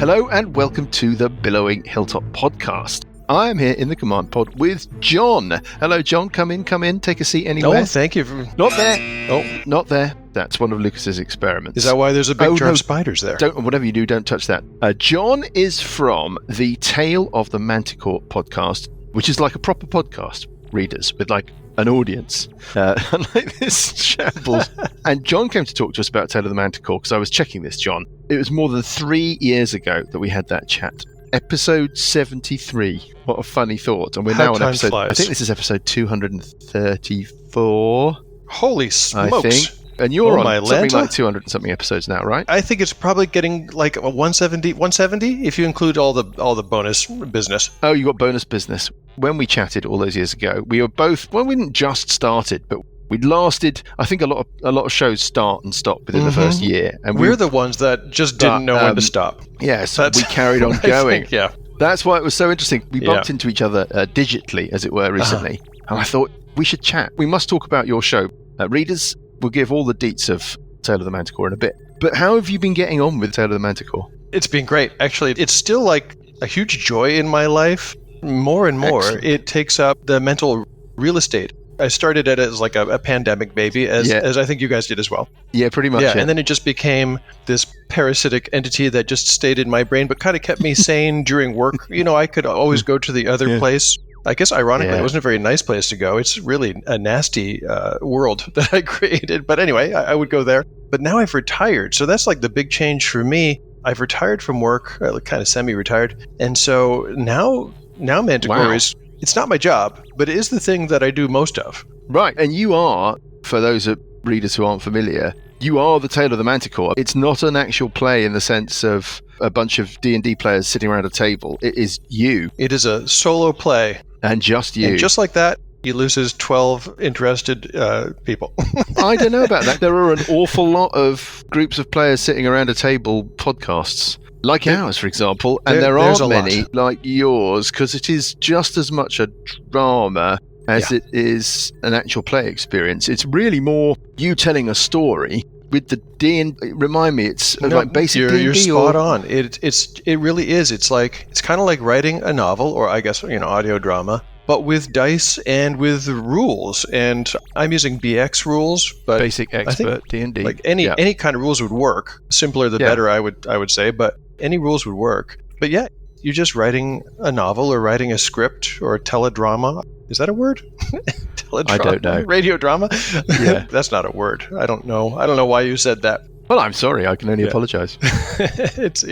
Hello and welcome to the Billowing Hilltop podcast. I am here in the command pod with John. Hello, John. Come in. Take a seat anywhere. Oh, thank you. Not there. Oh, not there. That's one of Lucas's experiments. Is that why there's a big jar of spiders there? Whatever you do, don't touch that. John is from the Tale of the Manticore podcast, which is like a proper podcast, readers, with like an audience, unlike this shambles. And John came to talk to us about Tale of the Manticore because I was checking this, John. It was more than 3 years ago that we had that chat. Episode 73. What a funny thought. And we're now on episode... flies. I think this is episode 234. Holy smokes. I think. And you're on something Lanta? like 200 and something episodes now, right? I think it's probably getting like a 170 if you include all the bonus business. Oh, you got bonus business. When we chatted all those years ago, we were both... Well, we didn't just started, but we'd lasted... I think a lot of shows start and stop within the first year. And We're the ones that just didn't know when to stop. Yeah, so we carried on I going. think, yeah. That's why it was so interesting. We bumped into each other digitally, as it were, recently. And I thought, we should chat. We must talk about your show. Readers, we'll give all the deets of Tale of the Manticore in a bit. But how have you been getting on with Tale of the Manticore? It's been great. Actually, it's still like a huge joy in my life. More and more, It takes up the mental real estate. I started it as like a pandemic baby, as I think you guys did as well. Yeah, pretty much. Yeah, and then it just became this parasitic entity that just stayed in my brain, but kind of kept me sane during work. You know, I could always go to the other place. I guess, ironically, it wasn't a very nice place to go. It's really a nasty world that I created. But anyway, I would go there. But now I've retired. So that's like the big change for me. I've retired from work, kind of semi-retired. And so now Manticore is... It's not my job, but it is the thing that I do most of. Right. And you are, for those readers who aren't familiar, you are the Tale of the Manticore. It's not an actual play in the sense of a bunch of D&D players sitting around a table. It is you. It is a solo play. And just you. And just like that, he loses 12 interested people. I don't know about that. There are an awful lot of groups of players sitting around a table podcasts. Like ours, for example, and there aren't many like yours, because it is just as much a drama as it is an actual play experience. It's really more you telling a story with the D&D. Remind me, it's like basic D&D. You're spot on. It really is. It's kind of like writing a novel, or I guess audio drama, but with dice and with rules. And I'm using BX rules, but basic expert D&D. Like any kind of rules would work. Simpler the better, I would say, but any rules would work. But yeah, you're just writing a novel or writing a script or a teledrama. Is that a word? Teledrama? I don't know. Radio drama? Yeah. That's not a word. I don't know why you said that. Well, I'm sorry. I can only apologize. It's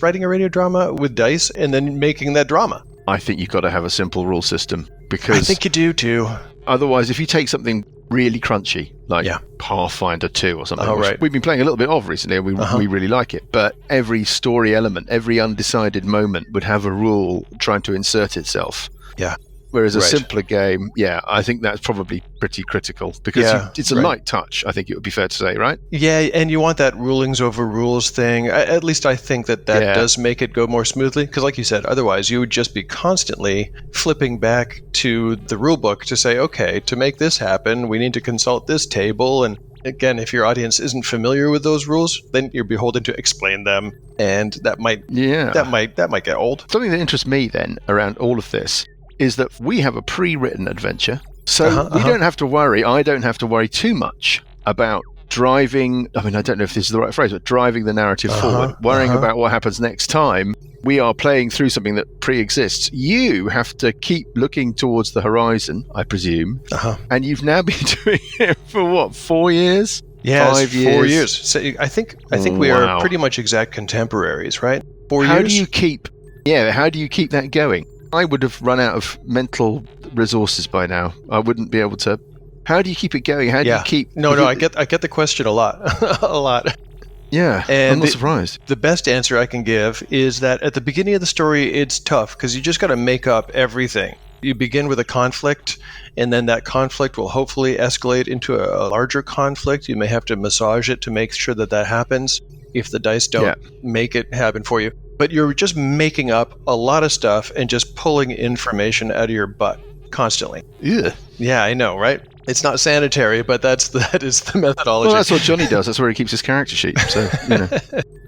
writing a radio drama with dice and then making that drama. I think you've got to have a simple rule system, because I think you do too. Otherwise, if you take something really crunchy, like Pathfinder 2 or something, which we've been playing a little bit of recently, and we really like it, but every story element, every undecided moment would have a rule trying to insert itself. Yeah. Whereas a simpler game, I think that's probably pretty critical, because it's a light touch, I think it would be fair to say, right? Yeah, and you want that rulings over rules thing. At least I think that does make it go more smoothly, because like you said, otherwise you would just be constantly flipping back to the rule book to say, okay, to make this happen, we need to consult this table. And again, if your audience isn't familiar with those rules, then you're beholden to explain them, and that might get old. Something that interests me then around all of this is that we have a pre-written adventure, so we don't have to worry. I don't have to worry too much about driving. I mean, I don't know if this is the right phrase, but driving the narrative forward, worrying about what happens next time. We are playing through something that pre-exists. You have to keep looking towards the horizon, I presume, and you've now been doing it for 4 years? Yeah, 5 years? 4 years. So I think we are pretty much exact contemporaries, right? 4 years. How do you keep that going? I would have run out of mental resources by now. I wouldn't be able to. How do you keep it going? How do you keep? No, I get the question a lot, a lot. Yeah, and I'm not surprised. The best answer I can give is that at the beginning of the story, it's tough because you just got to make up everything. You begin with a conflict, and then that conflict will hopefully escalate into a larger conflict. You may have to massage it to make sure that happens if the dice don't make it happen for you. But you're just making up a lot of stuff and just pulling information out of your butt constantly. Yeah, I know, right? It's not sanitary, but that is the methodology. Well, that's what Johnny does. That's where he keeps his character sheet. So,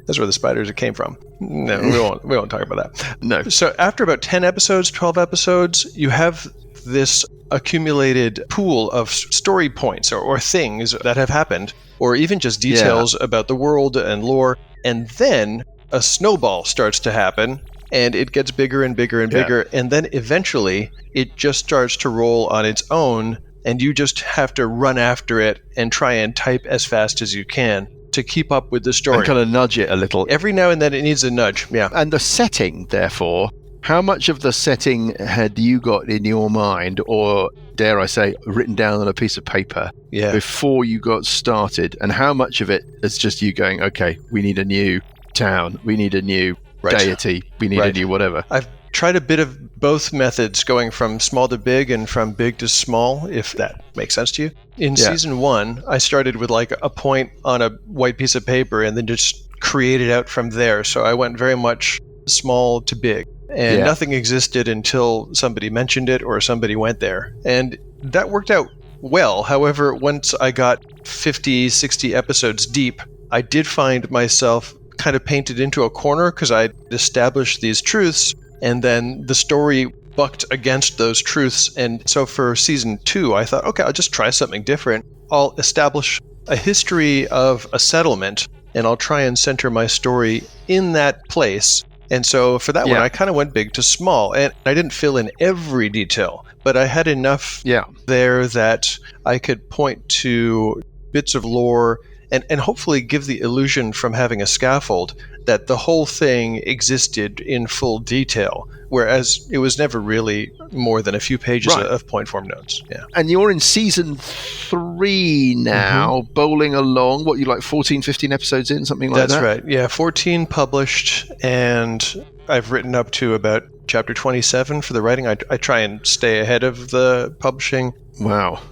That's where the spiders came from. No, we won't talk about that. No. So after about 10 episodes, 12 episodes, you have this accumulated pool of story points or things that have happened, or even just details about the world and lore. And then a snowball starts to happen, and it gets bigger and bigger and bigger. And then eventually it just starts to roll on its own, and you just have to run after it and try and type as fast as you can to keep up with the story. And kind of nudge it a little. Every now and then it needs a nudge, yeah. And the setting, therefore, how much of the setting had you got in your mind, or dare I say, written down on a piece of paper before you got started? And how much of it is just you going, okay, we need a new town, we need a new deity, we need a new whatever? I've tried a bit of both methods, going from small to big and from big to small, if that makes sense to you. In season 1, I started with like a point on a white piece of paper and then just created out from there. So I went very much small to big. And nothing existed until somebody mentioned it or somebody went there. And that worked out well. However, once I got 50, 60 episodes deep, I did find myself kind of painted into a corner because I'd established these truths, and then the story bucked against those truths. And so for season 2, I thought, okay, I'll just try something different. I'll establish a history of a settlement, and I'll try and center my story in that place. And so for that one, I kind of went big to small, and I didn't fill in every detail, but I had enough there that I could point to bits of lore and hopefully give the illusion from having a scaffold that the whole thing existed in full detail, whereas it was never really more than a few pages of point form notes. Yeah. And you're in season 3 now, bowling along, what, you like 14, 15 episodes in, something like that? That's right. Yeah, 14 published, and I've written up to about chapter 27 for the writing. I try and stay ahead of the publishing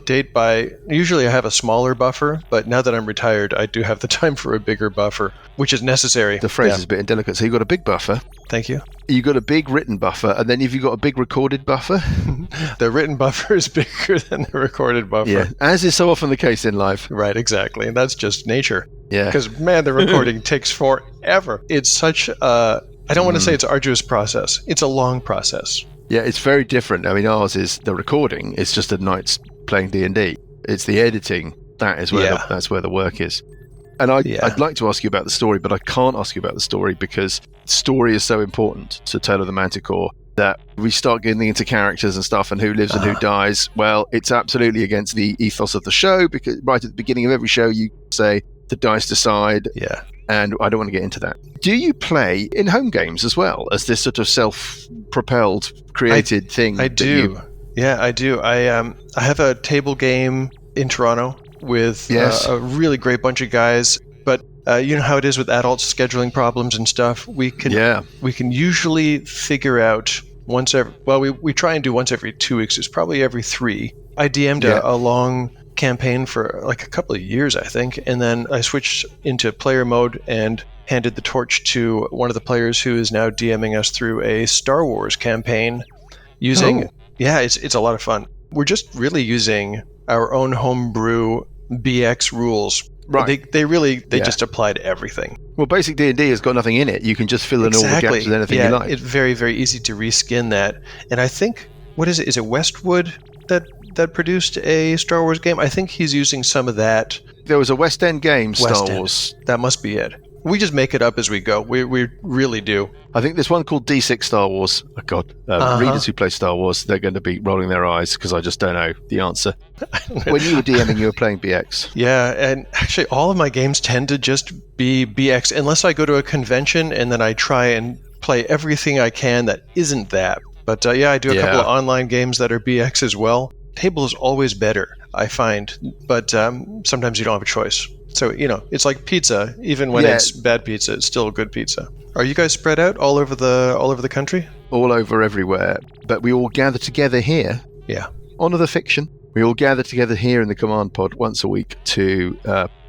date by, usually I have a smaller buffer, but now that I'm retired, I do have the time for a bigger buffer, which is necessary. The phrase is a bit indelicate. So you've got a big buffer. Thank you. You've got a big written buffer, and then have you got a big recorded buffer? The written buffer is bigger than the recorded buffer. Yeah, as is so often the case in life. Right, exactly. And that's just nature. Yeah. Because, man, the recording takes forever. It's such a, I don't want to say it's an arduous process. It's a long process. Yeah, it's very different. I mean, ours is the recording. It's just a night playing D&D. It's the editing. That is where that's where the work is. And I'd like to ask you about the story, but I can't ask you about the story because story is so important to Tale of the Manticore that we start getting into characters and stuff and who lives and who dies. Well, it's absolutely against the ethos of the show because right at the beginning of every show you say the dice decide. Yeah. And I don't want to get into that. Do you play in home games as well as this sort of self-propelled, created thing? I do. Yeah, I do. I have a table game in Toronto with a really great bunch of guys. But you know how it is with adults scheduling problems and stuff. We can usually figure out once every. Well, we try and do once every 2 weeks. It's probably every 3. I DM'd a long campaign for like a couple of years, I think, and then I switched into player mode and handed the torch to one of the players who is now DMing us through a Star Wars campaign using it's a lot of fun. We're just really using our own homebrew BX rules. Right. They just apply to everything. Well, basic D&D has got nothing in it. You can just fill in all the gaps with anything you like. It's very, very easy to reskin that. And I think, what is it? Is it Westwood that produced a Star Wars game? I think he's using some of that. There was a West End game, Star Wars. That must be it. We just make it up as we go. We really do. I think there's one called D6 Star Wars. Oh, God. Readers who play Star Wars, they're going to be rolling their eyes because I just don't know the answer. When you were DMing, you were playing BX. Yeah, and actually all of my games tend to just be BX unless I go to a convention and then I try and play everything I can that isn't that. But I do a couple of online games that are BX as well. Table is always better, I find, but sometimes you don't have a choice. So, it's like pizza. Even when it's bad pizza, it's still good pizza. Are you guys spread out all over the country? All over everywhere. But we all gather together here. Yeah. Honor the fiction. We all gather together here in the command pod once a week to,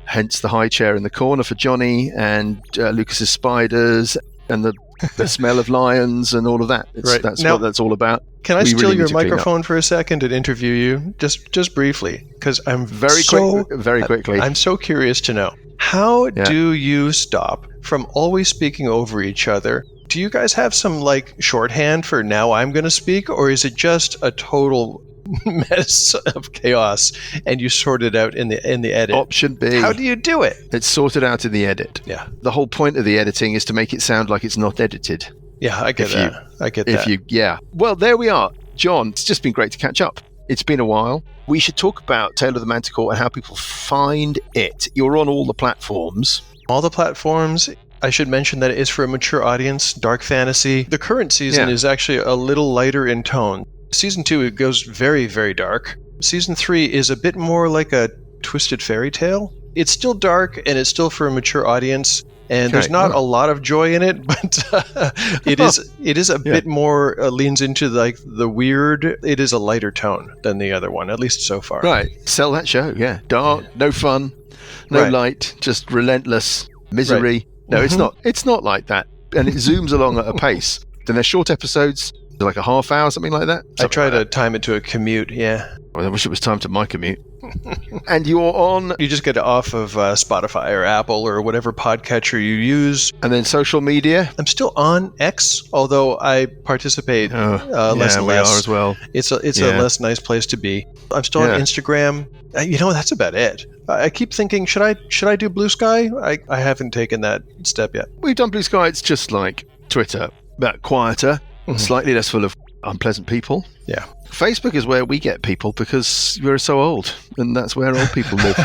hence the high chair in the corner for Johnny and Lucas's spiders and the smell of lions and all of that. That's what that's all about. Can I steal your microphone for a second and interview you just briefly? Because I'm very quickly. I'm so curious to know, How do you stop from always speaking over each other? Do you guys have some like shorthand for now I'm going to speak, or is it just a total mess of chaos and you sort it out in the edit? Option B. How do you do it? It's sorted out in the edit. Yeah. The whole point of the editing is to make it sound like it's not edited. Yeah, I get that. Well, there we are. John, it's just been great to catch up. It's been a while. We should talk about Tale of the Manticore and how people find it. You're on all the platforms. All the platforms. I should mention that it is for a mature audience, dark fantasy. The current season is actually a little lighter in tone. Season 2, it goes very, very dark. Season 3 is a bit more like a twisted fairy tale. It's still dark, and it's still for a mature audience, and there's not a lot of joy in it, but it is a bit more, leans into like the weird. It is a lighter tone than the other one, at least so far. Right. Sell that show, Dark, no fun, no light, just relentless misery. Right. No, it's not like that. And it zooms along at a pace. Then they're short episodes, like a half hour, something like that. I try to time it to a commute, yeah. Well, I wish it was timed to my commute. And you're on... You just get it off of Spotify or Apple or whatever podcatcher you use. And then social media? I'm still on X, although I participate less and less. We are as well. It's a less nice place to be. I'm still on Instagram. That's about it. I keep thinking, should I do Blue Sky? I haven't taken that step yet. We've done Blue Sky. It's just like Twitter, but quieter, slightly less full of unpleasant people. Yeah. Facebook is where we get people because we're so old, and that's where old people live.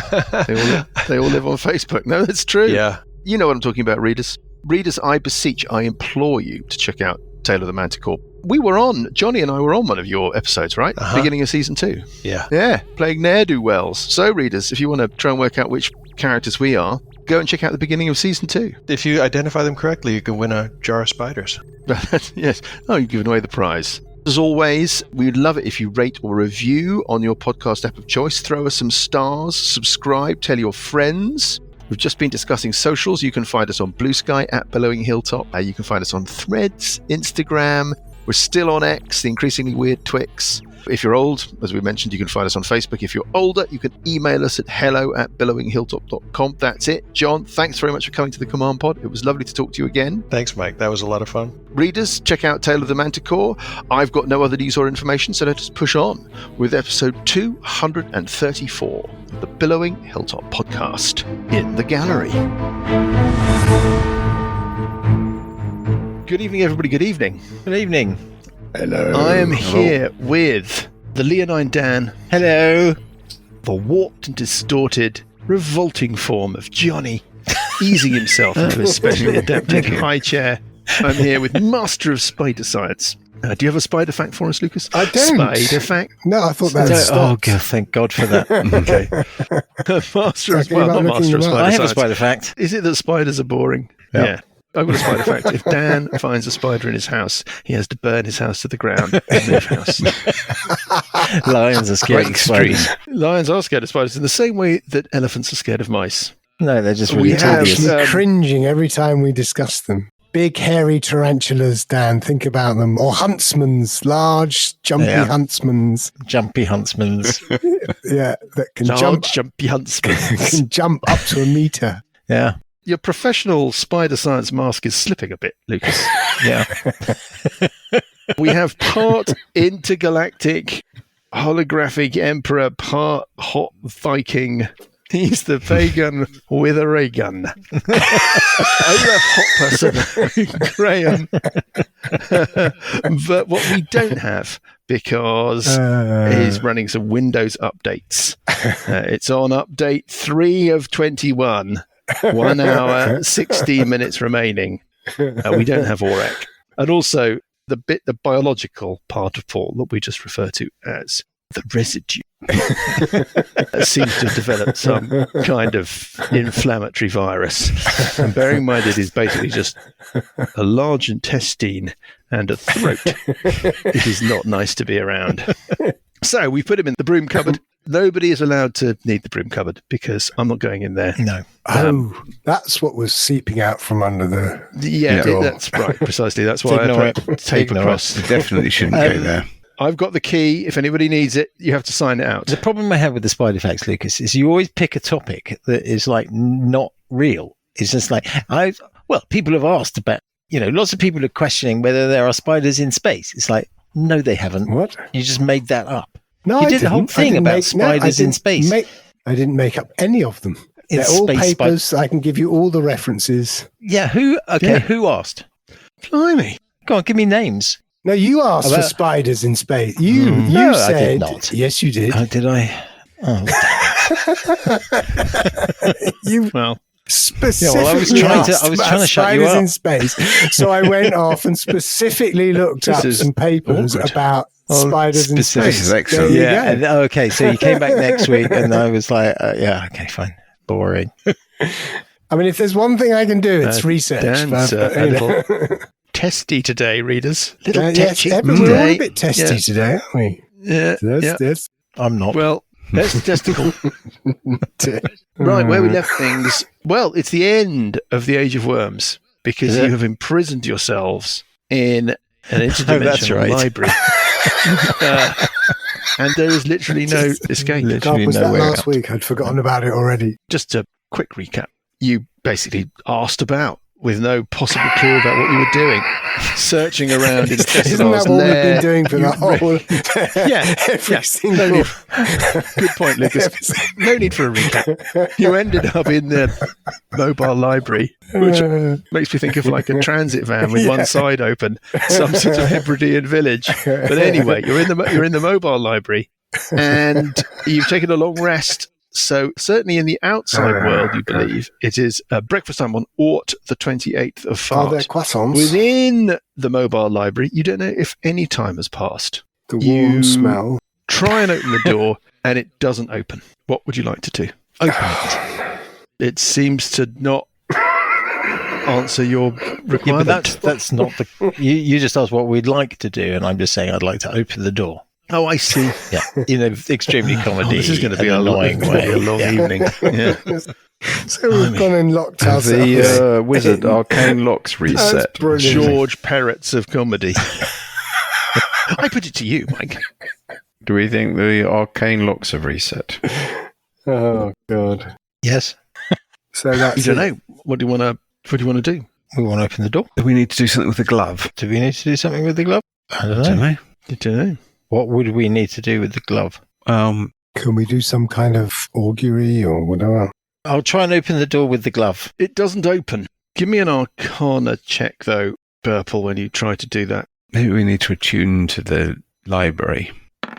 They all live on Facebook. No, that's true. Yeah. You know what I'm talking about, readers. Readers, I beseech, I implore you to check out Tale of the Manticore. Johnny and I were on one of your episodes, right? Beginning of season 2. Yeah. Yeah, playing ne'er-do-wells. So, readers, if you want to try and work out which characters we are, go and check out the beginning of season 2. If you identify them correctly, you can win a jar of spiders. Yes. Oh, you've given away the prize. As always, we'd love it if you rate or review on your podcast app of choice. Throw us some stars, subscribe, tell your friends. We've just been discussing socials. You can find us on Blue Sky at Billowing Hilltop. You can find us on Threads, Instagram. We're still on X, the increasingly weird Twix. If you're old, as we mentioned, you can find us on Facebook. If you're older, you can email us at hello@billowinghilltop.com. That's it. John, thanks very much for coming to the Command Pod. It was lovely to talk to you again. Thanks, Mike. That was a lot of fun. Readers, check out Tale of the Manticore. I've got no other news or information, so let us push on with episode 234 of the Billowing Hilltop podcast, In the Gallery. Good evening, everybody. Good evening. Good evening. Hello. I am here with the Leonine Dan. Hello. The warped and distorted, revolting form of Johnny, easing himself into a specially adapted high chair. I'm here with Master of Spider Science. Do you have a spider fact for us, Lucas? I don't. Spider fact? No, I thought that was Oh, God, thank God for that. Okay. Master of, well, not Master of Spider I have Science. a spider fact. Is it that spiders are boring? Yep. Yeah. I've got a spider fact. If Dan finds a spider in his house, he has to burn his house to the ground and move house. Lions are scared of spiders. Lions are scared of spiders in the same way that elephants are scared of mice. No, they're just We really have- tedious. I'm cringing every time we discuss them. Big hairy tarantulas, Dan, think about them. Or huntsmans, large jumpy huntsmans. Jumpy huntsmans. Yeah, that can Large, jumpy huntsmen. can jump up to a meter. Yeah. Your professional spider science mask is slipping a bit, Lucas. Yeah. We have part intergalactic holographic emperor, part hot Viking. He's the pagan with a ray gun. I love hot person, Graham. But what we don't have, because he's running some Windows updates. It's on update 3 of 21. 1 hour, 16 minutes remaining. We don't have Aurak. And also, the biological part of Paul that we just refer to as the residue seems to have developed some kind of inflammatory virus. And bearing in mind it is basically just a large intestine and a throat, it is not nice to be around. So we put him in the broom cupboard. Nobody is allowed to need the broom cupboard because I'm not going in there. No. That's what was seeping out from under the... That's right, precisely. That's why I put tape across. You definitely shouldn't go there. I've got the key. If anybody needs it, you have to sign it out. The problem I have with the spider facts, Lucas, is you always pick a topic that is like not real. It's just like, people have asked about, lots of people are questioning whether there are spiders in space. It's like, no, they haven't. What? You just made that up. No, you I did the whole thing about spiders in space. I didn't make up any of them. They're all papers. I can give you all the references. Yeah, who asked? Blimey. Go on, give me names. No, you asked for spiders in space. You said... I did not. Yes, you did. Oh, did I? Oh. Specifically I was trying to shut you up. in space. So I went off and specifically looked up some papers about spiders in space. This is excellent. Okay, so you came back next week and I was like, okay, fine. Boring. I mean, if there's one thing I can do, it's research. Testy today, readers. We're all a bit testy today, aren't we? Yeah. I'm not. Well, that's testicle. Right, where we left things. Well, it's the end of the Age of Worms because you have imprisoned yourselves in an interdimensional library. And there is literally no escape. God, was that last week? I'd forgotten about it already. Just a quick recap. You basically asked about with no possible clue about what you were doing, searching around in Festivals. Isn't that what we've been doing for the whole... every single... Good point, Lucas. No need for a recap. You ended up in the mobile library, which makes me think of like a transit van with one side open, some sort of Hebridean village. But anyway, you're in the mobile library, and you've taken a long rest. So certainly in the outside world, you believe it is breakfast time on Aut the 28th of Fart. Are there croissants? Within the mobile library, you don't know if any time has passed. The warm smell. Try and open the door, and it doesn't open. What would you like to do? Open it. It seems to not answer your requirement. Yeah, but that's not the... You just asked what we'd like to do, and I'm just saying I'd like to open the door. Oh, I see. Yeah, in an extremely comedy. This is going to be a long evening. Yeah. So we've gone and locked ourselves. The wizard arcane locks reset. George Perrotts of comedy. I put it to you, Mike. Do we think the arcane locks have reset? Oh God. Yes. So that's. You don't know. What do you want to do? We want to open the door. Do we need to do something with the glove? Do we need to do something with the glove? I don't know. You don't know. What would we need to do with the glove? Can we do some kind of augury or whatever? I'll try and open the door with the glove. It doesn't open. Give me an Arcana check, though, Purple, when you try to do that. Maybe we need to attune to the library.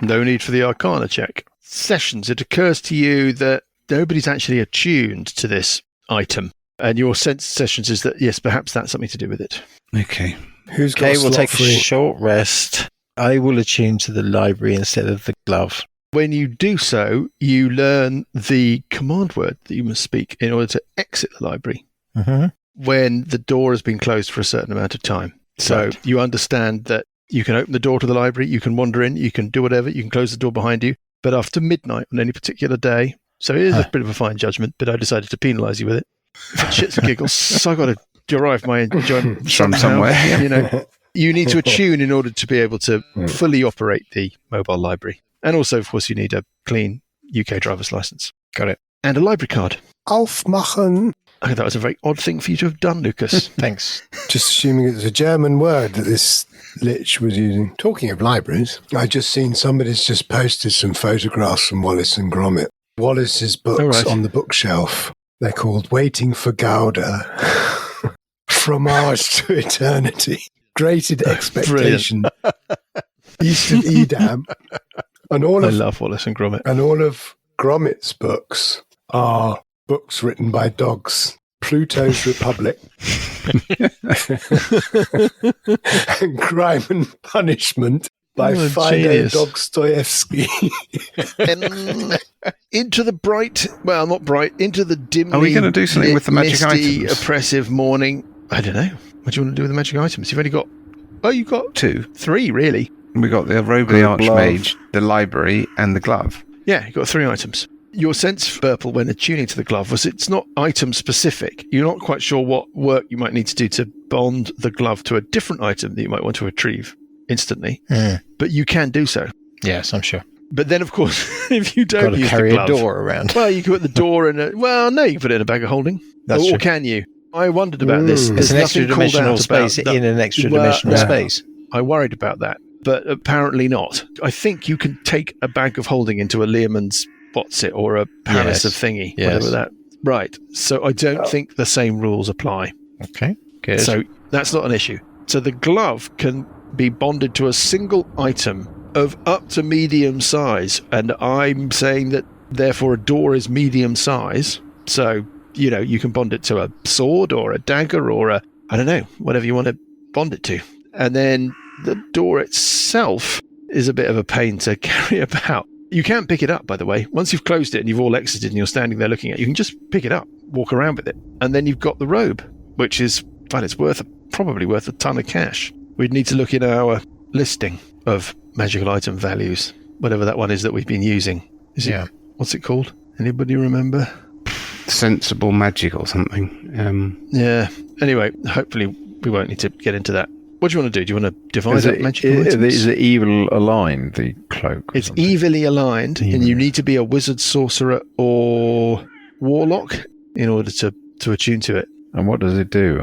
No need for the Arcana check. Sessions, it occurs to you that nobody's actually attuned to this item. And your sense, Sessions, is that, yes, perhaps that's something to do with it. Okay. We'll take a short rest. I will attune to the library instead of the glove. When you do so, you learn the command word that you must speak in order to exit the library when the door has been closed for a certain amount of time. So you understand that you can open the door to the library, you can wander in, you can do whatever, you can close the door behind you, but after midnight on any particular day, so it is a bit of a fine judgment, but I decided to penalise you with it. For shits and giggles, so I got to derive my enjoyment from somewhere. Yeah. You need to attune in order to be able to fully operate the mobile library. And also, of course, you need a clean UK driver's license. Got it. And a library card. Aufmachen. Okay, that was a very odd thing for you to have done, Lucas. Thanks. Just assuming it was a German word that this lich was using. Talking of libraries, I just seen somebody's just posted some photographs from Wallace and Gromit. Wallace's books on the bookshelf. They're called Waiting for Gouda. Fromage to Eternity. Greated Expectation. East of Edam. And I love Wallace and Gromit. And all of Gromit's books are books written by dogs. Pluto's Republic. And Crime and Punishment by Fyodor Dostoevsky. Into the bright, well, not bright, into the dimly Are we going to do something with the magic misty, items? Oppressive morning. I don't know. What do you want to do with the magic items? You've only got... Oh, you've got 3, really. We got the robe of the Archmage, the library, and the glove. Yeah, you've got 3 items. Your sense, Purple, when attuning to the glove was it's not item specific. You're not quite sure what work you might need to do to bond the glove to a different item that you might want to retrieve instantly. But you can do so. Yes, I'm sure. But then, of course, if you don't use carry the glove, a door around. well, you can put the door in no, you can put it in a bag of holding. That's or true. can you? I wondered about this. It's There's an nothing extra called dimensional out space about in an extra dimensional space. I worried about that, but apparently not. I think you can take a bag of holding into a Learmon's or a Palace of Thingy, whatever that. Right. So I don't think the same rules apply. Okay, good. So that's not an issue. So the glove can be bonded to a single item of up to medium size, and I'm saying that therefore a door is medium size. So, you can bond it to a sword or a dagger or I don't know, whatever you want to bond it to. And then the door itself is a bit of a pain to carry about. You can pick it up, by the way. Once you've closed it and you've all exited and you're standing there looking at it, you can just pick it up, walk around with it. And then you've got the robe, which is, it's probably worth a ton of cash. We'd need to look in our listing of magical item values, whatever that one is that we've been using. What's it called? Anybody remember? Sensible magic or something. Yeah. Anyway, hopefully we won't need to get into that. What do you want to do? Do you want to divide up magical items? Is it evil aligned, the cloak? It's evilly aligned, and you need to be a wizard, sorcerer, or warlock in order to attune to it. And what does it do?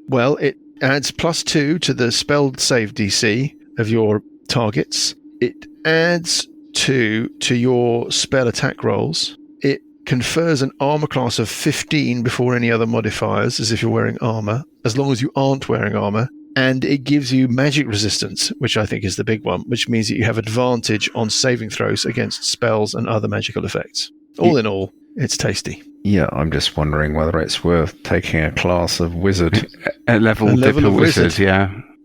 Well, it adds +2 to the spell save DC of your targets. It adds 2 to your spell attack rolls. It confers an armor class of 15 before any other modifiers, as if you're wearing armor, as long as you aren't wearing armor. And it gives you magic resistance, which I think is the big one, which means that you have advantage on saving throws against spells and other magical effects. All in all, it's tasty. Yeah, I'm just wondering whether it's worth taking a class of wizard, a level of wizard,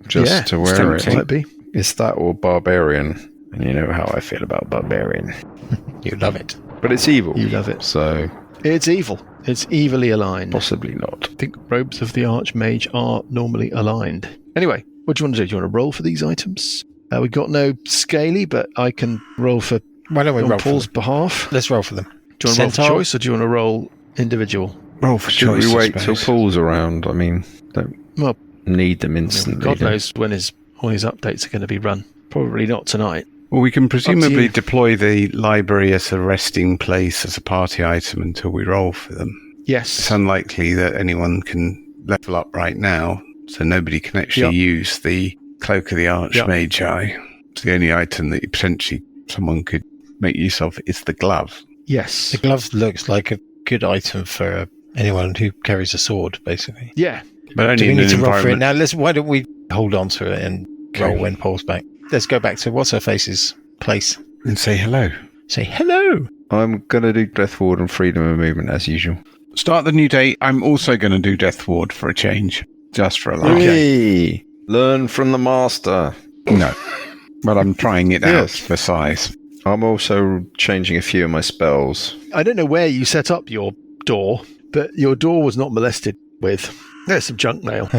just to wear it. Might be. Is that or barbarian? And you know how I feel about barbarian. You love it. But it's evil. You love it. So It's evil. It's evilly aligned. possibly not. I think robes of the Archmage are normally aligned. Anyway, what do you want to do? Do you want to roll for these items? We've got no scaly, but I can roll for Why don't we roll Paul's for them? behalf. Let's roll for them. Do you want to roll for Centaur? choice, or do you want to roll individual? Roll for Should choice. we I wait till suppose. Paul's around? I mean, don't Well, need them instantly. God do we? knows when all his updates are going to be run. Probably not tonight. Well, we can you. presumably deploy the library as a resting place as a party item until we roll for them. It's Yes. unlikely that anyone can level up right now, so nobody can actually use the Cloak of the Archmage. It's the only item that potentially someone could make use of is the glove. Yes. The glove looks like a good item for anyone who carries a sword, basically. Yeah. But only Do we in need an to roll for it environment. now? Why don't we hold on to it and roll when Paul's back? Let's go back to What's-Her-Face's place. And say hello. Say hello. I'm going to do Death Ward and Freedom of Movement as usual. Start the new day. I'm also going to do Death Ward for a change, just for a laugh. Hey, learn from the master. No, but I'm trying it out Yes. for size. I'm also changing a few of my spells. I don't know where you set up your door, but your door was not molested with. There's some junk mail.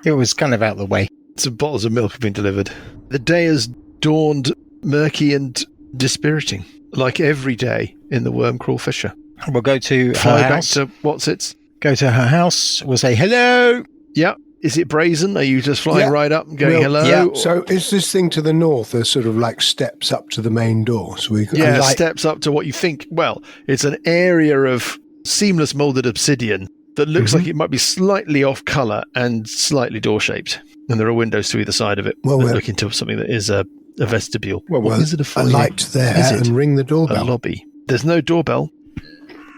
It was kind of out of the way. Some bottles of milk have been delivered. The day has dawned murky and dispiriting, like every day in the Wormcrawl Fisher. We'll go to her Fly back house. to What's-Its. Go to her house. We'll say hello. Yeah. Is it brazen? Are you just flying Yeah. right up and going Well, hello? yeah. So is this thing to the north? There's sort of like steps up to the main door. So we Yeah, like, steps up to what you think. Well, it's an area of seamless molded obsidian that looks like it might be slightly off colour and slightly door-shaped. And there are windows to either side of it Well, that well- look into something that is a vestibule. well, Is it a a foyer? light there Is it and ring the a doorbell. lobby? There's no doorbell.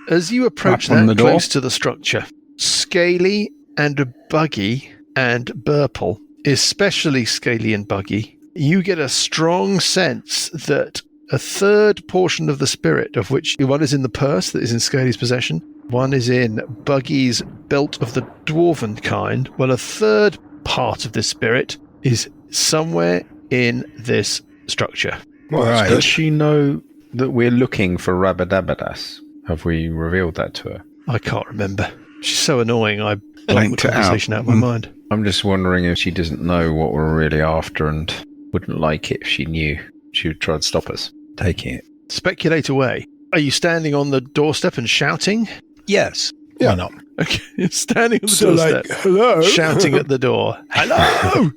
As you approach Tap on that the door. close to the structure, Scaly and Buggy and Burple, especially Scaly and Buggy, you get a strong sense that a third portion of the spirit, of which one is in the purse that is in Scaly's possession, one is in Buggy's belt of the dwarven kind, well, a third part of this spirit is somewhere in this structure. Well, that's Does good. she know that we're looking for Rabadabadas? Have we revealed that to her? I can't remember. She's so annoying, I blanked Blanked the it out. conversation out of my mind. I'm just wondering if she doesn't know what we're really after and wouldn't like it if she knew. She would try to stop us taking it. Speculate away. Are you standing on the doorstep and shouting? Yes. Yeah. Why not? Okay, you're standing on the So doorstep, like, hello. shouting at the door. Hello!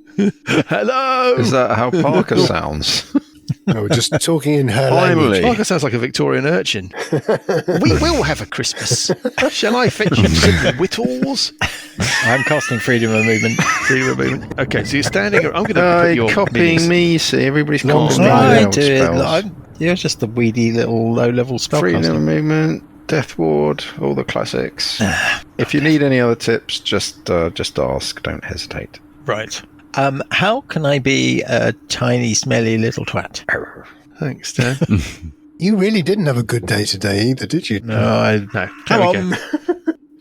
Hello! Is that how Parker sounds? No, we're just talking in her Finally. Oh, that sounds like a Victorian urchin. We will have a Christmas. Shall I fetch you some whittles? I'm casting freedom of movement. Freedom of movement. Okay, so you're standing. I'm going to put your copying minis. me. See, everybody's Long copying me. spells. Old spells. You're just the weedy little low-level Freedom of spellcaster. movement, Death Ward, all the classics. If you need any other tips, just ask. Don't hesitate. Right. How can I be a tiny, smelly little twat? Thanks, Dan. You really didn't have a good day today either, did you? No. There Come we go. on.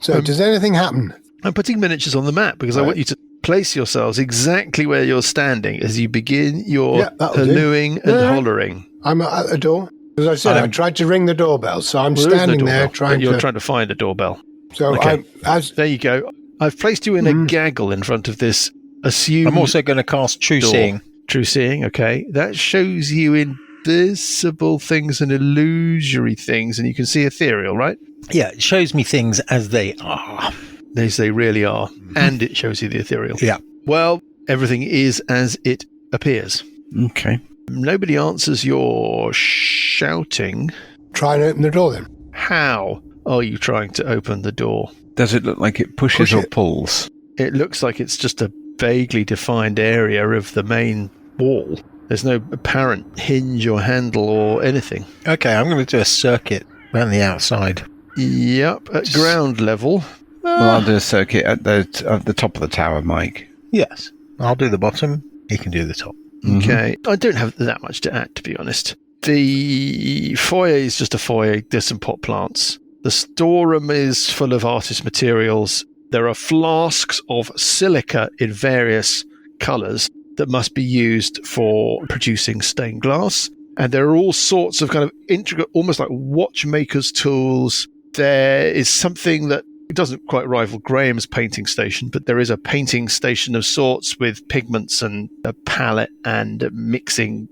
So, does anything happen? I'm putting miniatures on the map because I want you to place yourselves exactly where you're standing as you begin your that'll do. hallooing and hollering. I'm at the door. As I said, I tried to ring the doorbell, so I'm Well, there is no standing there doorbell, trying but you're to... trying to find a doorbell. So, Okay. as There you go. I've placed you in a gaggle in front of this assumed I'm also going to cast True door. Seeing. True Seeing, okay. That shows you invisible things and illusory things, and you can see ethereal, right? Yeah, it shows me things as they are. As they really are. And it shows you the ethereal. Yeah. Well, everything is as it appears. Okay. Nobody answers your shouting. try and open the door then. How are you trying to open the door? Does it look like it pushes Push or it. pulls? It looks like it's just a vaguely defined area of the main wall. There's no apparent hinge or handle or anything. Okay, I'm going to do a circuit around the outside. Yep, at ground level. Well, I'll do a circuit at the top of the tower, Mike. Yes. I'll do the bottom. He can do the top. Okay. I don't have that much to add, to be honest. The foyer is just a foyer. There's some pot plants. The storeroom is full of artist materials. There are flasks of silica in various colours that must be used for producing stained glass. And there are all sorts of kind of intricate, almost like watchmaker's tools. There is something that doesn't quite rival Graham's painting station, but there is a painting station of sorts with pigments and a palette and mixing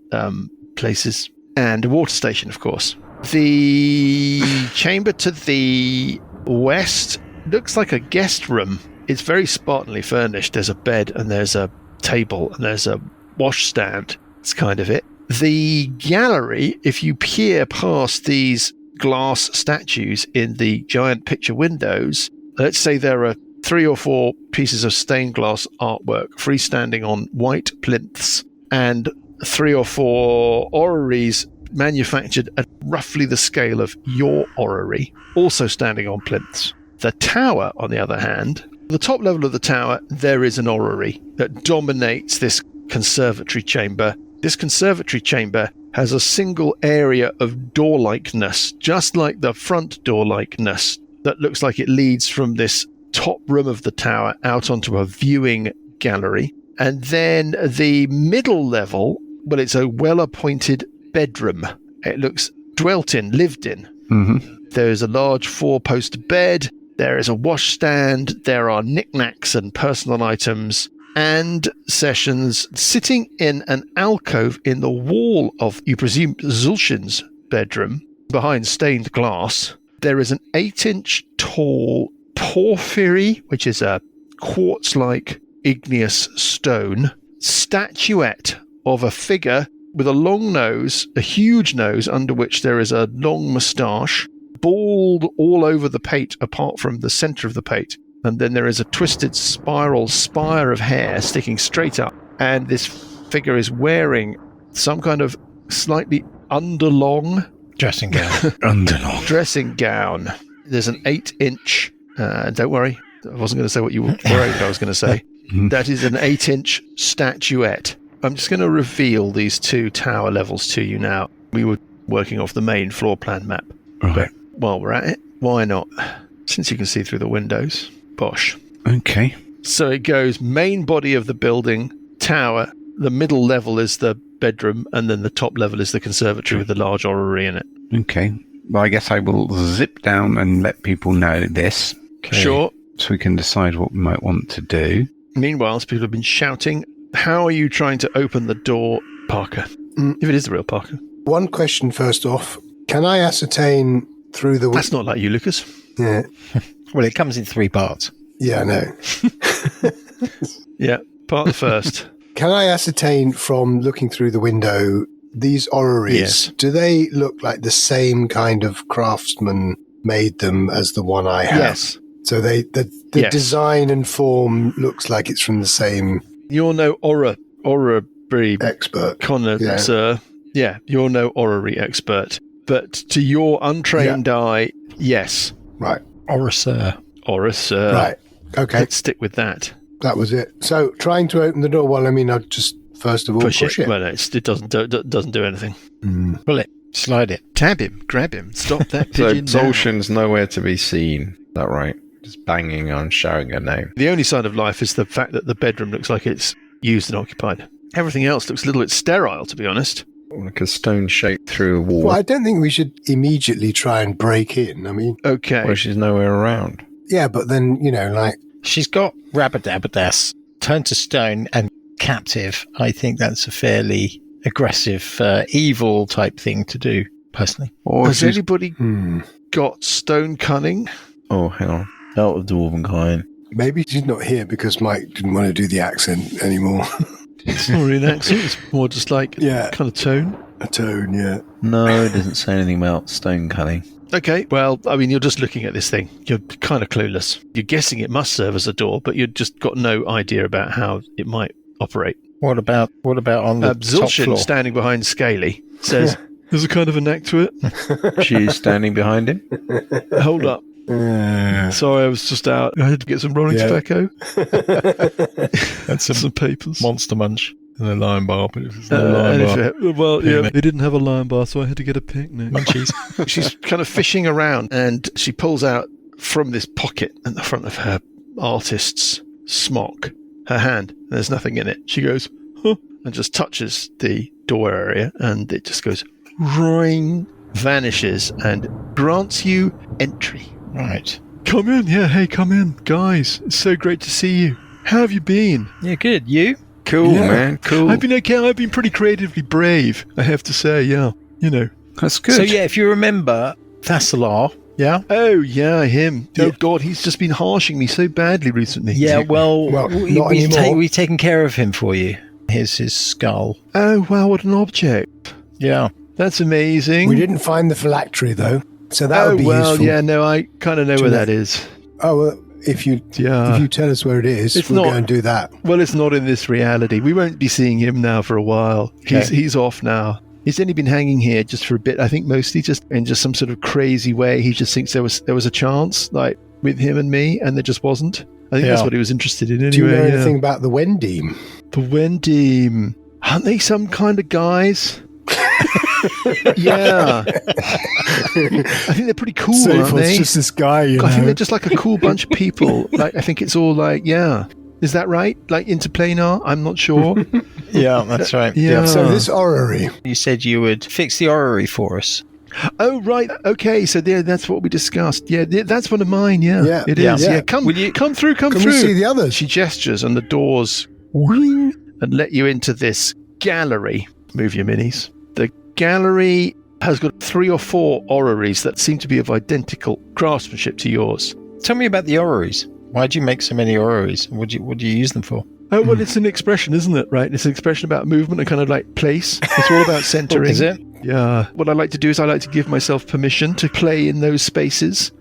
places, and a water station, of course. The chamber to the west looks like a guest room. It's very spartanly furnished. There's a bed and there's a table and there's a washstand. It's kind of it. The gallery, if you peer past these glass statues in the giant picture windows, let's say there are 3 or 4 pieces of stained glass artwork freestanding on white plinths and 3 or 4 orreries manufactured at roughly the scale of your orrery, also standing on plinths. The tower, on the other hand, the top level of the tower, there is an orrery that dominates this conservatory chamber. This conservatory chamber has a single area of door-likeness, just like the front door-likeness, that looks like it leads from this top room of the tower out onto a viewing gallery. And then the middle level, well, it's a well-appointed bedroom. It looks dwelt in, lived in. Mm-hmm. There's a large 4-post bed. There is a washstand. There are knickknacks and personal items and sessions sitting in an alcove in the wall of, you presume, Zulshin's bedroom, behind stained glass. There is an 8-inch tall porphyry, which is a quartz-like igneous stone, statuette of a figure with a long nose, a huge nose under which there is a long moustache, bald all over the pate apart from the centre of the pate. And then there is a twisted spiral spire of hair sticking straight up. And this figure is wearing some kind of slightly underlong Dressing gown. Underlong. dressing gown. There's an 8-inch, don't worry, I wasn't going to say what you were worried I was going to say. That is an 8-inch statuette. I'm just going to reveal these 2 tower levels to you now. We were working off the main floor plan map. Right. But while we're at it, why not? Since you can see through the windows. Bosh. Okay. So it goes main body of the building, tower, the middle level is the bedroom, and then the top level is the conservatory with the large orrery in it. Okay. Well, I guess I will zip down and let people know this. Okay. Sure. So we can decide what we might want to do. Meanwhile, people have been shouting, how are you trying to open the door, Parker? If it is the real Parker. One question first off. Can I ascertain through the... That's not like you, Lucas. Yeah, Well, it comes in 3 parts. yeah, I know. Yeah, part the first. Can I ascertain from looking through the window these orreries, Yes. do they look like the same kind of craftsman made them as the one I have? Yes. So the Yes. design and form looks like it's from the same You're no orrery expert. connoisseur. Yeah, you're no orrery expert. But to your untrained eye, yes. Right. Oracer. Oracer. Right. Okay. Let's stick with that. That was it. So trying to open the door, well, I mean, I'd just first of all push it. Well, no, it doesn't do anything. Pull it. Slide it. Tab him. Grab him. Stop that So pigeon now. Zolshin's nowhere to be seen. Is that right? Just banging on, shouting her name. The only sign of life is the fact that the bedroom looks like it's used and occupied. Everything else looks a little bit sterile, to be honest. Like a stone shape through a wall. Well, I don't think we should immediately try and break in. I mean, Okay. Well, she's nowhere around. yeah, but then, like, She's got Rabadabadas turned to stone and captive. I think that's a fairly aggressive, evil type thing to do, personally. Or Has she's... anybody got stone cunning? Oh, hang on. Out of Dwarven kind. maybe she's not here because Mike didn't want to do the accent anymore. It's not really an accent. It's more just like Yeah. kind of tone. A tone, yeah. No, it doesn't say anything about stone cutting. Okay. Well, I mean, you're just looking at this thing. You're kind of clueless. You're guessing it must serve as a door, but you've just got no idea about how it might operate. What about on the top Zolshin, floor? standing behind Scaly, says, "There's a kind of a knack to it." She's standing behind him. Hold up. Sorry, I was just out. I had to get some rolling tobacco and some papers. Monster Munch and a lion bar. But if it's they didn't have a lion bar, so I had to get a picnic. Munchies. She's kind of fishing around, and she pulls out from this pocket at the front of her artist's smock her hand. There's nothing in it. She goes, huh, and just touches the door area, and it just goes, ring, vanishes, and grants you entry. Right. Come in. Yeah, hey, come in. Guys, it's so great to see you. How have you been? Yeah, good. You? Cool, man. Cool. I've been okay. I've been pretty creatively brave, I have to say, yeah. You know. That's good. So, yeah, if you remember Thassalar, yeah? Oh, yeah, him. Oh, God, he's just been harshing me so badly recently. Yeah, well not anymore. we've taken care of him for you. Here's his skull. Oh, wow, what an object. Yeah. That's amazing. We didn't find the phylactery, though. So that would be useful. yeah, no, I kind of know where that is. Oh, well, if you tell us where it is, It's we'll not- go and do that. Well, it's not in this reality. We won't be seeing him now for a while. He's off now. He's only been hanging here just for a bit. I think mostly just in just some sort of crazy way. He just thinks there was a chance, like with him and me, and there just wasn't. I think that's what he was interested in anyway. Do you know yeah. anything about the Wendeem? The Wendeem. Aren't they some kind of guys? Yeah. I think they're pretty cool, aren't they? It's just this guy, I think they're just like a cool bunch of people. Like I think it's all like, yeah. Is that right? Like interplanar? I'm not sure. Yeah, that's right. Yeah. So this orrery. You said you would fix the orrery for us. Oh, right. Okay. So there, that's what we discussed. Yeah, that's one of mine. Yeah, Yeah. it is. Yeah. Yeah. Come through. Come Can through. we see the others? She gestures, and the doors whooing, and let you into this gallery. Move your minis. The gallery has got 3 or 4 orreries that seem to be of identical craftsmanship to yours. Tell me about the orreries. Why do you make so many orreries? What do you use them for? Oh, well, it's an expression, isn't it? Right? It's an expression about movement and kind of like place. It's all about centering. Is it? Yeah. What I like to do is I like to give myself permission to play in those spaces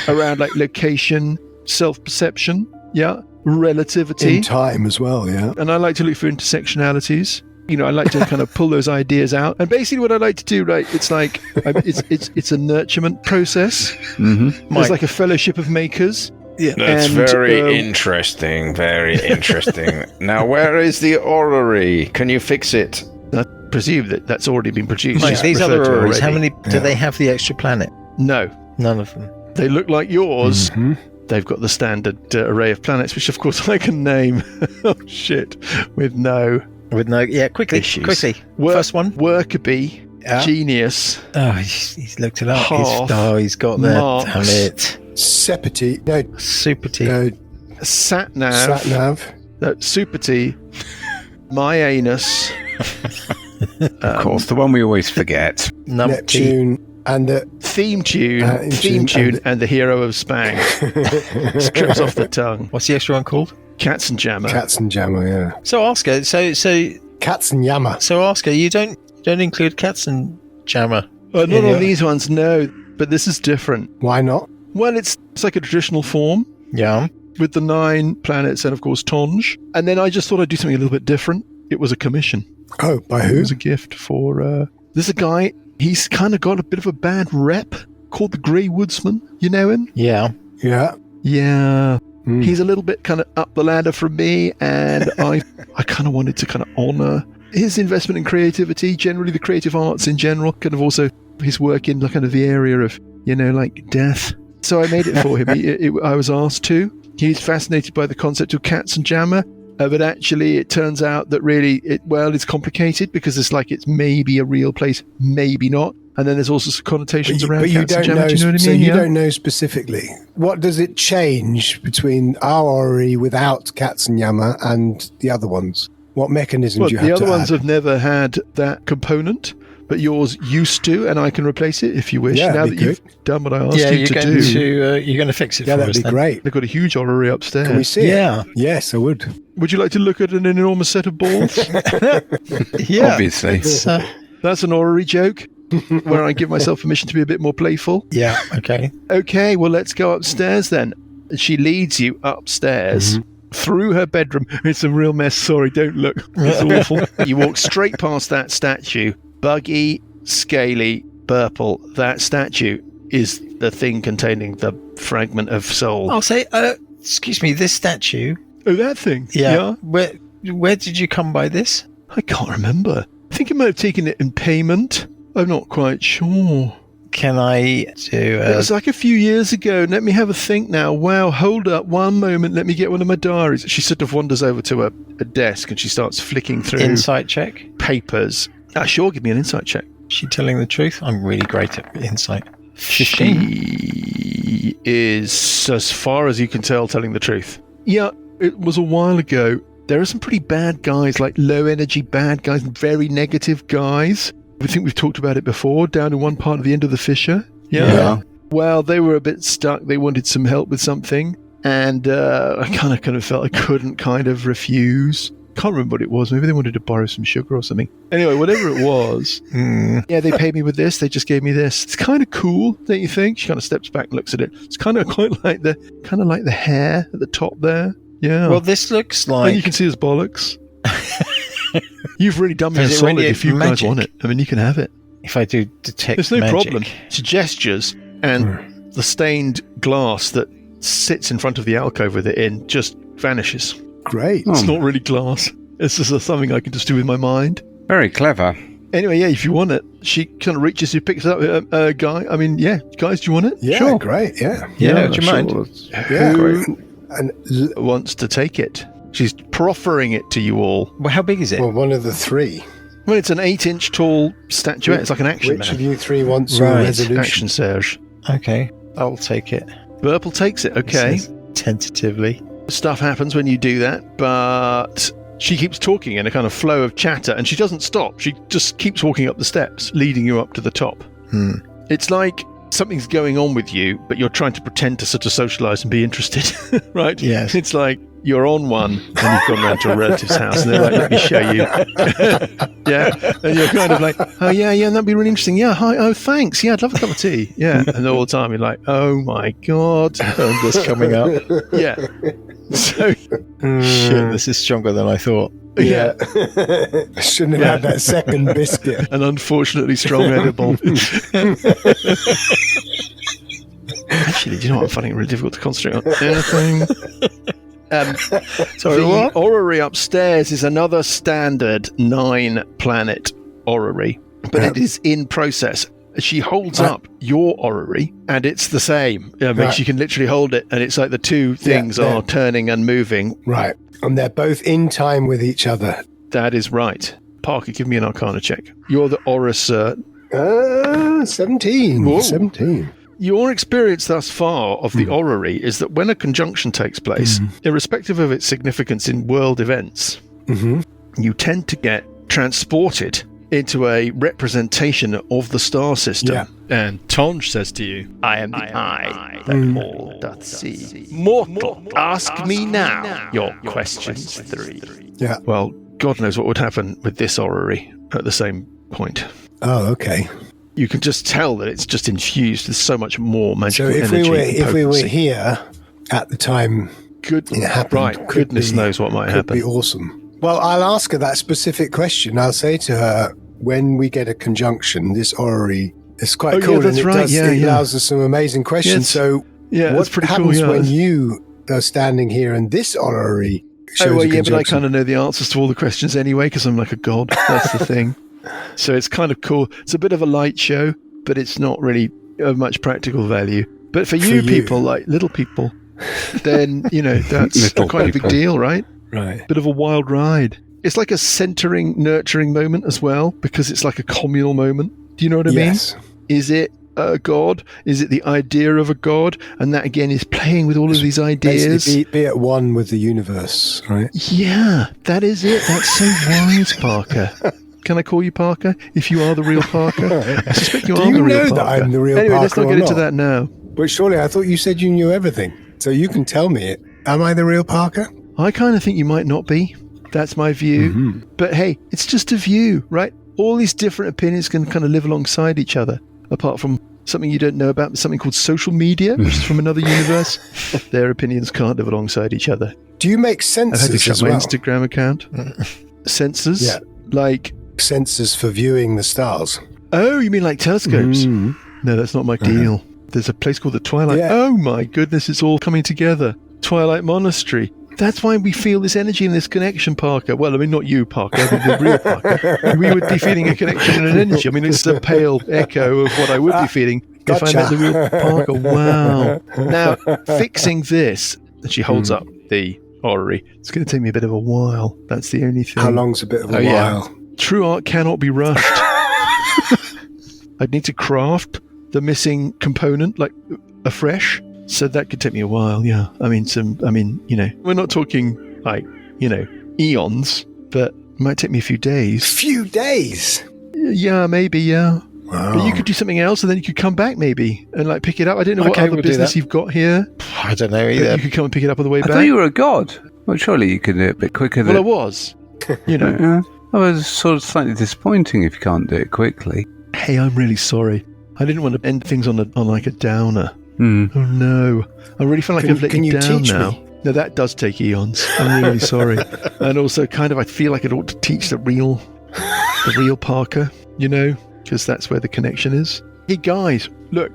around like location, self-perception, yeah, relativity. In time as well, yeah. And I like to look for intersectionalities. You know, I like to kind of pull those ideas out. And basically what I like to do, right, it's like, it's a nurturement process. Mm-hmm. There's like a fellowship of makers. Yeah. That's And, very interesting. Very interesting. Now, where is the orrery? Can you fix it? I presume that that's already been produced. Mike, It's these referred other to orreries, how already. many do they have the extra planet? No. None of them. They look like yours. Mhm. They've got the standard array of planets, which of course I can name. Oh, shit. With no With no, yeah, quickly. First one. Workerby, Yeah. Genius, Oh, he's looked it up. Half, He's got that. Marks. Damn it. Sepity. No, Super T. Satnav, Satnav. Super T, My Anus, Of course, the one we always forget. Numpty. Neptune. And the Theme Tune, Theme Tune, and the Hero of Spang. Strips off the tongue. What's the extra one called? Cats and Jammer. Cats and Jammer, yeah. So Oscar, so Cats and Yammer. Oscar, you don't Don't include Katzenjammer. Not on these ones, no. But this is different. Why not? Well, it's like a traditional form. Yeah. With the 9 planets and, of course, Tonge. And then I just thought I'd do something a little bit different. It was a commission. Oh, by who? It was a gift for... There's a guy, he's kind of got a bit of a bad rep, called the Grey Woodsman. You know him? Yeah. Yeah. Yeah. He's a little bit kind of up the ladder from me, and I kind of wanted to kind of honour his investment in creativity, generally the creative arts in general, kind of also his work in kind of the area of, like death. So I made it for him. I was asked to. He's fascinated by the concept of Katzenjammer, but actually it turns out that really, it's complicated because it's maybe a real place, maybe not. And then there's also some connotations around Katzenjammer. Do you know what I mean? So you don't know specifically. What does it change between our orrery without Katzenjammer and the other ones? What mechanisms do you have to add? The other ones have never had that component, but yours used to, and I can replace it if you wish. Yeah, now that you've done what I asked you to do. You're going to fix it for us. Yeah, that'd be great. They've got a huge orrery upstairs. Can we see it? Yes, I would. Would you like to look at an enormous set of balls? Yeah. Obviously. That's an orrery joke where I give myself permission to be a bit more playful. Yeah, okay. Okay, well, let's go upstairs then. She leads you upstairs. Through her bedroom. It's a real mess. Sorry, don't look. It's awful. You walk straight past that statue. Buggy, scaly, purple. That statue is the thing containing the fragment of soul. I'll say, excuse me, this statue. Oh, that thing? Yeah. Where did you come by this? I can't remember. I think I might have taken it in payment. I'm not quite sure. Can I do... It was like a few years ago. Let me have a think now. Wow, hold up one moment. Let me get one of my diaries. She sort of wanders over to a desk and she starts flicking through... Insight check? Papers. Sure, give me an insight check. Is she telling the truth? I'm really great at insight. 15? She is, as far as you can tell, telling the truth. Yeah, it was a while ago. There are some pretty bad guys, like low-energy bad guys and very negative guys. I think we've talked about it before, down in one part of the end of the fissure. Yeah. Well, they were a bit stuck. They wanted some help with something. And I kind of felt I couldn't kind of refuse. Can't remember what it was. Maybe they wanted to borrow some sugar or something. Anyway, whatever it was. Yeah, they paid me with this. They just gave me this. It's kind of cool, don't you think? She kind of steps back and looks at it. It's kind of quite like the hair at the top there. Yeah. Well, this looks like... And you can see his bollocks. You've really done me a solid if you guys want it. I mean, you can have it. If I do detect There's no magic. problem. She gestures, and the stained glass that sits in front of the alcove with it in just vanishes. Great. It's not really glass. It's just something I can just do with my mind. Very clever. Anyway, yeah, if you want it, she kind of reaches, she picks it up. Guy, I mean, yeah, guys, do you want it? Yeah, sure. Great, yeah. Yeah, do you mind? Yeah, Who wants to take it? She's proffering it to you all. Well, how big is it? Well, one of the three. Well, it's an 8-inch tall statuette. It's like an action Which man. of you three wants your resolution? Action Serge. Okay, I'll take it. Burple takes it, okay. Tentatively. Stuff happens when you do that, but she keeps talking in a kind of flow of chatter, and she doesn't stop. She just keeps walking up the steps, leading you up to the top. It's like something's going on with you, but you're trying to pretend to sort of socialise and be interested, right? Yes. It's like you're on one, and you've gone round to a relative's house, and they're like, let me show you. Yeah, and you're kind of like, oh, yeah, that'd be really interesting. Yeah, hi, oh, thanks. Yeah, I'd love a cup of tea. Yeah, and all the time you're like, oh, my God. I'm just coming up. Yeah. So, Shit, this is stronger than I thought. Yeah. Shouldn't have had that second biscuit. An unfortunately strong edible. Actually, do you know what? I'm finding it really difficult to concentrate on anything. Sorry, the what? orrery upstairs is another standard 9-planet orrery, but it is in process. She holds up your orrery, and it's the same. She can literally hold it, and it's like the two things are turning and moving. Right. And they're both in time with each other. That is right. Parker, give me an Arcana check. You're the Orrecer. 17. Whoa. 17. Your experience thus far of the orrery is that when a conjunction takes place, irrespective of its significance in world events, you tend to get transported into a representation of the star system. Yeah. And Tonge says to you, I am the eye that all doth see. Mortal, ask me now your questions 3. Yeah. Well, God knows what would happen with this orrery at the same point. Oh, okay. You can just tell that it's just infused with so much more magical energy. So if we were here at the time it happened, right, goodness knows what might happen. Could be awesome. Well, I'll ask her that specific question. I'll say to her, when we get a conjunction, this orrery is quite cool. Yeah, that's right. It allows us some amazing questions. What happens when you are standing here and this orrery shows a conjunction? But I kind of know the answers to all the questions anyway because I'm like a god. That's the thing. So it's kind of cool. It's a bit of a light show, but it's not really of much practical value. But for you people, like little people, then, that's quite a big deal, right? Right. Bit of a wild ride. It's like a centering, nurturing moment as well, because it's like a communal moment. Do you know what I mean? Is it a god? Is it the idea of a god? And that, again, is playing with all of these ideas. Be at one with the universe, right? Yeah, that is it. That's so wise, Parker. Can I call you Parker? If you are the real Parker? I suspect you are the real Parker. Do you know that I'm the real Parker? Anyway, let's not get into that now. But surely, I thought you said you knew everything. So you can tell me it. Am I the real Parker? I kind of think you might not be. That's my view. Mm-hmm. But hey, it's just a view, right? All these different opinions can kind of live alongside each other, apart from something you don't know about, something called social media, which is from another universe. Their opinions can't live alongside each other. Do you make sensors I've had to shut as my well? Instagram account. Sensors? Yeah. Like... Sensors for viewing the stars. Oh, you mean like telescopes? No, that's not my deal. There's a place called the Twilight. Yeah. Oh my goodness, it's all coming together. Twilight Monastery. That's why we feel this energy and this connection, Parker. Well, I mean, not you, Parker, but the real Parker. We would be feeling a connection and an energy. I mean, it's a pale echo of what I would be feeling if I met the real Parker. Wow. Now, fixing this, and she holds up the orrery. It's going to take me a bit of a while. That's the only thing. How long's a bit of a while? Yeah. True art cannot be rushed. I'd need to craft the missing component, like, afresh. So that could take me a while, yeah. I mean, we're not talking, like, eons, but it might take me a few days. Few days? Yeah, maybe, yeah. Wow. But you could do something else, and then you could come back, maybe, and, like, pick it up. I don't know what other business you've got here. I don't know either. You could come and pick it up on the way back. I thought you were a god. Well, surely you could do it a bit quicker Well, I was, Well, it's sort of slightly disappointing if you can't do it quickly. Hey, I'm really sorry. I didn't want to end things on like a downer. Mm. Oh no! I really feel like I've let you down now. No, that does take eons. I'm really sorry. And also, kind of, I feel like it ought to teach the real Parker. Because that's where the connection is. Hey guys, look,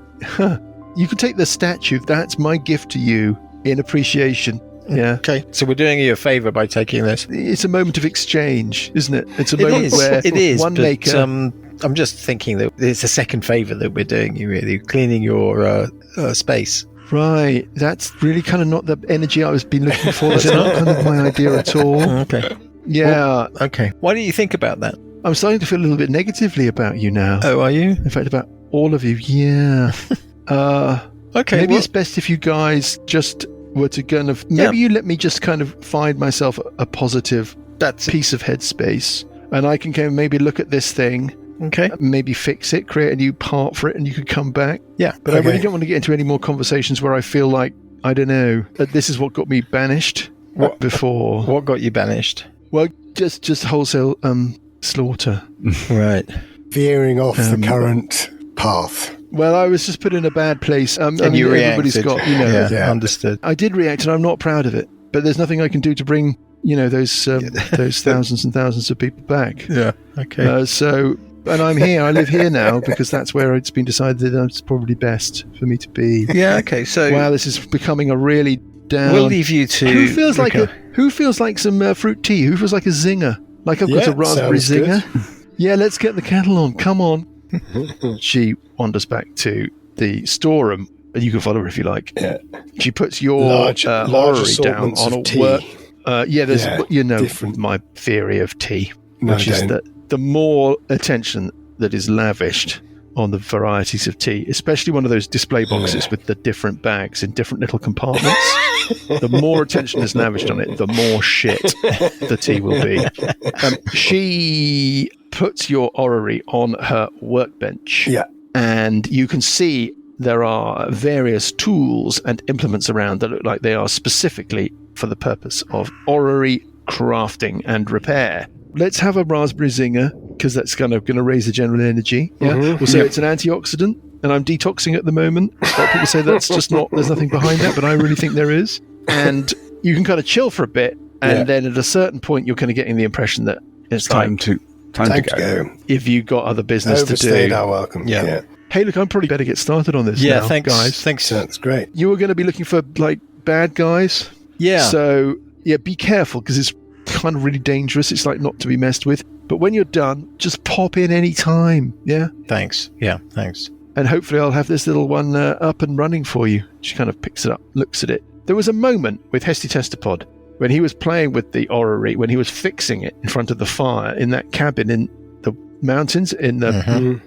you can take the statue. That's my gift to you in appreciation. Yeah. Okay. So we're doing you a favour by taking this. It's a moment of exchange, isn't it? It's a moment where it is. One but, maker. I'm just thinking that it's a second favour that we're doing you, really, cleaning your space. Right. That's really kind of not the energy I was been looking for. That's not kind of my idea at all. Okay. Yeah. Well, okay. Why do you think about that? I'm starting to feel a little bit negatively about you now. Oh, are you? In fact, about all of you. Yeah. Okay. Maybe it's best if you guys just were to kind of... Maybe you let me just kind of find myself a positive piece of headspace, and I can kind of maybe look at this thing. Okay. Maybe fix it, create a new part for it, and you could come back. Yeah. But I really don't want to get into any more conversations where I feel like, I don't know, this is what got me banished before. What got you banished? Well, just wholesale slaughter. Right. Veering off the current path. Well, I was just put in a bad place. And you reacted. Everybody's got, Yeah, understood. I did react, and I'm not proud of it. But there's nothing I can do to bring, those thousands and thousands of people back. Yeah. Okay. And I'm here. I live here now because that's where it's been decided that it's probably best for me to be. Yeah. Okay. So wow, this is becoming a really down. We'll leave you to. Who feels like some fruit tea? Who feels like a zinger? Like I've got a raspberry zinger. Yeah, let's get the kettle on. Come on. She wanders back to the storeroom, and you can follow her if you like. Yeah. She puts your large orrery down on a tea. work. There's my theory of tea, which is that the more attention that is lavished on the varieties of tea, especially one of those display boxes with the different bags in different little compartments, the more attention is lavished on it, the more shit the tea will be. She puts your orrery on her workbench. Yeah. And you can see there are various tools and implements around that look like they are specifically for the purpose of orrery crafting and repair. let's have a raspberry zinger, because that's kind of going to raise the general energy. Yeah, we'll say it's an antioxidant, and I'm detoxing at the moment. A lot of people say that's just not. There's nothing behind that, but I really think there is. And you can kind of chill for a bit, and then at a certain point, you're kind of getting the impression that it's time to go. If you got other business to do, overstayed our welcome. Yeah. Hey, look, I'm probably better get started on this. Yeah, now, thanks, guys. Thanks. That's great. You were going to be looking for like bad guys. Yeah. So be careful, because it's kind of really dangerous. It's like not to be messed with. But when you're done, just pop in any time. Yeah. Thanks. Yeah. Thanks. And hopefully I'll have this little one up and running for you. She kind of picks it up, looks at it. There was a moment with Hesty Testapod when he was playing with the orrery, when he was fixing it in front of the fire in that cabin in the mountains in the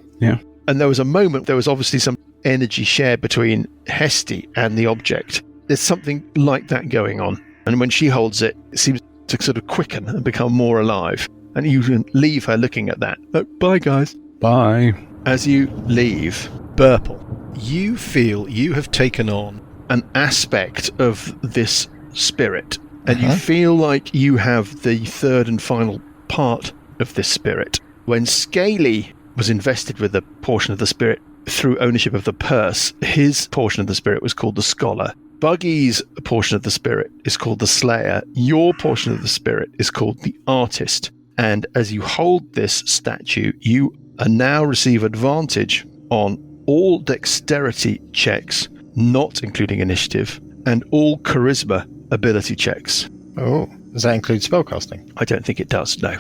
And there was a moment, there was obviously some energy shared between Hesty and the object. There's something like that going on. And when she holds it, it seems to sort of quicken and become more alive. And you can leave her looking at that. Bye, guys. Bye. As you leave, Burple, you feel you have taken on an aspect of this spirit. And you feel like you have the third and final part of this spirit. When Scaly was invested with a portion of the spirit through ownership of the purse, his portion of the spirit was called the Scholar. Buggy's portion of the spirit is called the Slayer. Your portion of the spirit is called the Artist. And as you hold this statue, you now receive advantage on all dexterity checks, not including initiative, and all charisma ability checks. Oh, does that include spellcasting? I don't think it does, no.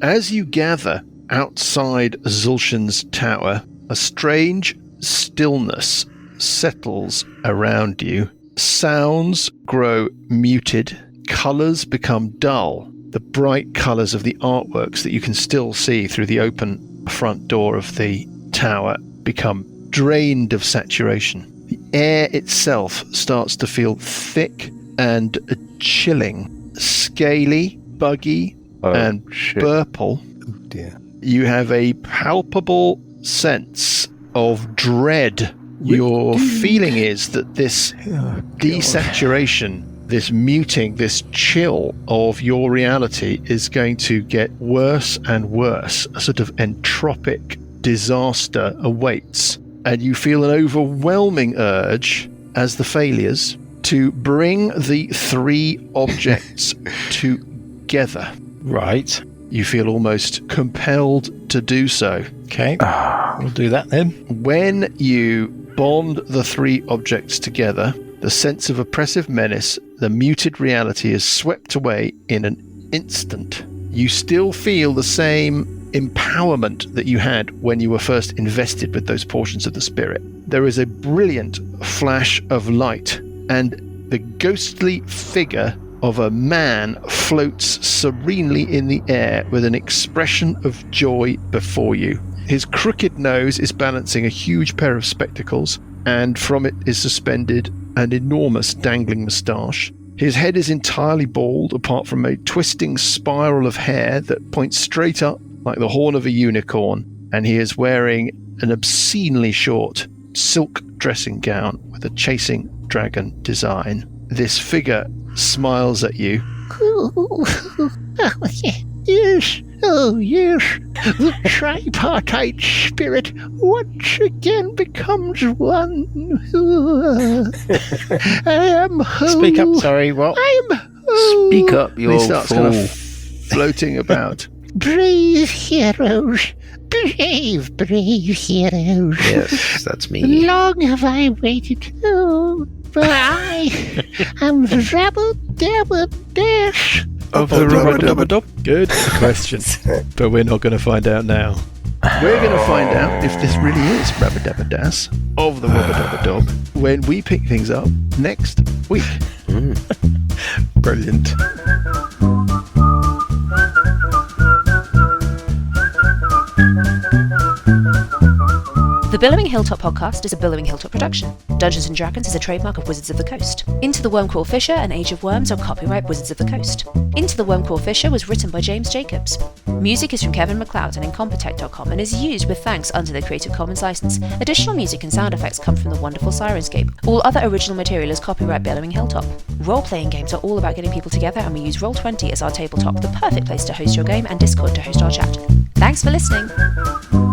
As you gather outside Zulshan's tower, a strange stillness settles around you. Sounds grow muted. Colours become dull. The bright colours of the artworks that you can still see through the open front door of the tower become drained of saturation. The air itself starts to feel thick and chilling. Scaly, Buggy, and Burple. Oh dear. You have a palpable sense of dread. Your feeling is that this desaturation, this muting, this chill of your reality is going to get worse and worse. A sort of entropic disaster awaits. And you feel an overwhelming urge, as the failures, to bring the three objects together. Right. You feel almost compelled to do so. Okay. We'll do that then. When you bond the three objects together, the sense of oppressive menace, the muted reality is swept away in an instant. You still feel the same empowerment that you had when you were first invested with those portions of the spirit. There is a brilliant flash of light, and the ghostly figure of a man floats serenely in the air with an expression of joy before you. His crooked nose is balancing a huge pair of spectacles, and from it is suspended an enormous dangling moustache. His head is entirely bald, apart from a twisting spiral of hair that points straight up like the horn of a unicorn, and he is wearing an obscenely short silk dressing gown with a chasing dragon design. This figure smiles at you. Yes, oh yes, the tripartite spirit once again becomes one. I am home. Speak up, sorry, what? I am home. Speak up, you He old starts fool. kind of floating about. Brave heroes, brave heroes. Yes, that's me. Long have I waited. Oh, but I am Rabble Dabble Dash. Of the rubber-dubber-dub? Good question. But we're not going to find out now. We're going to find out if this really is Rubber-Dabber-Das of the Rubber-Dubber-Dub when we pick things up next week. Brilliant. The The Billowing Hilltop podcast is a Billowing Hilltop production. Dungeons & Dragons is a trademark of Wizards of the Coast. Into the Wormcrawl Fisher and Age of Worms are copyright Wizards of the Coast. Into the Wormcrawl Fisher was written by James Jacobs. Music is from Kevin MacLeod and Incompetech.com and is used with thanks under the Creative Commons license. Additional music and sound effects come from the wonderful Sirenscape. All other original material is copyright Billowing Hilltop. Role-playing games are all about getting people together, and we use Roll20 as our tabletop, the perfect place to host your game, and Discord to host our chat. Thanks for listening!